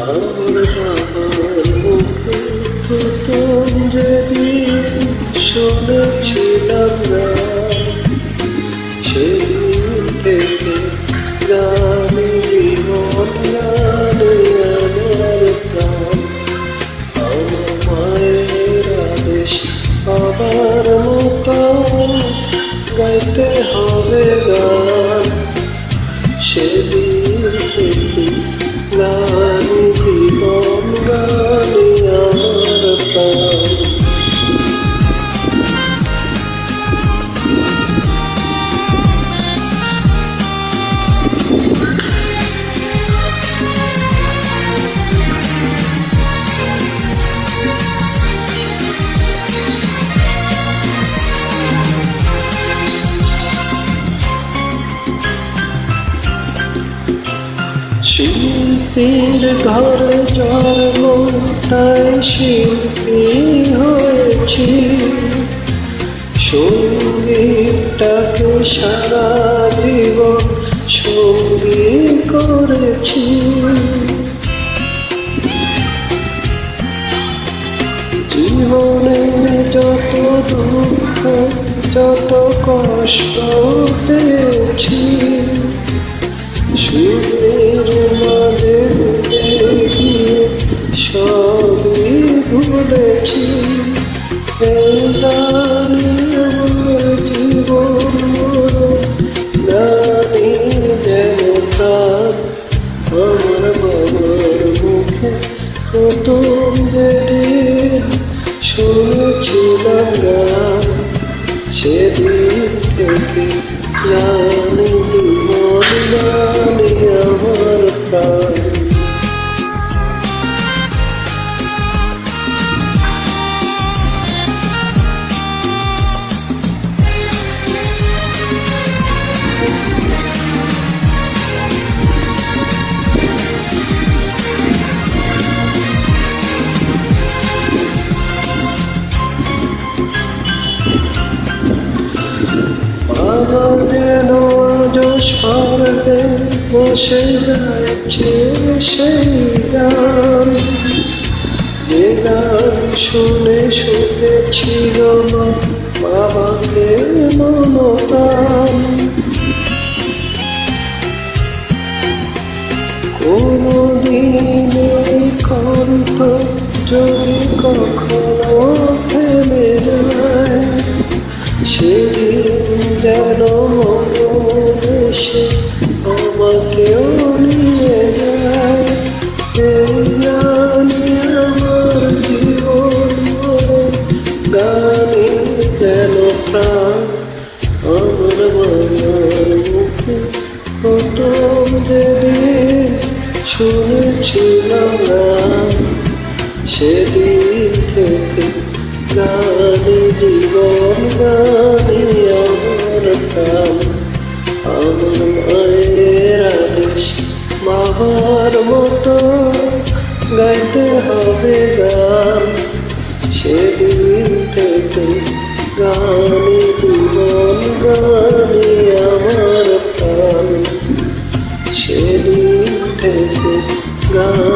আমার বাবার মুখে প্রথম যেদিন শুনেছিলাম না, সেদিন থেকে গানে জীবন, গানে আমার প্রাণ। আমার মায়ের আদেশ বাবার মতো গাইতে হবে গান, সেদিন থেকে গানে জীবন, গানে আমার প্রাণ। শিল্পীর ঘরে জন্ম, তাই শিল্পী হয়েছি। সঙ্গীতটাকে সারা জীবন সঙ্গী করেছি। জীবনে যত দুঃখ, যত কষ্ট পেয়েছি, সুরের মাঝে গিয়ে সবই ভুলেছি। এই গানে আমার জীবন মরণ, গানে যেন প্রাণ। আমার বাবার মুখে প্রথম যেদিন শুনেছিলাম গান, সেদিন থেকে গানে জীবন, গানে আমার প্রাণ। আমার যেন আজ স্বর্গে বসে যাচ্ছে সেই গান, যে গান শুনে শুনেছিল বাবাকে মমতান। কোনদিন এই কণ্ঠ যদি কখনো থেমে যায়, সেদিন যেন মনে এসে আমাকেও নিয়ে যায়। এই গানে আমার জীবন মরণ, গানে যেন প্রাণ। আমার বাবার মুখে প্রথম যেদিন শুনেছিলাম গান, সেদিন থেকে গানে জীবন, গানে আমার প্রাণ। আমার মায়ের আদেশ বাবার মতো গাইতে হবে গান, সেদিন থেকে গানে জীবন, গানে আমার প্রাণ। সেদিন থেকে গান।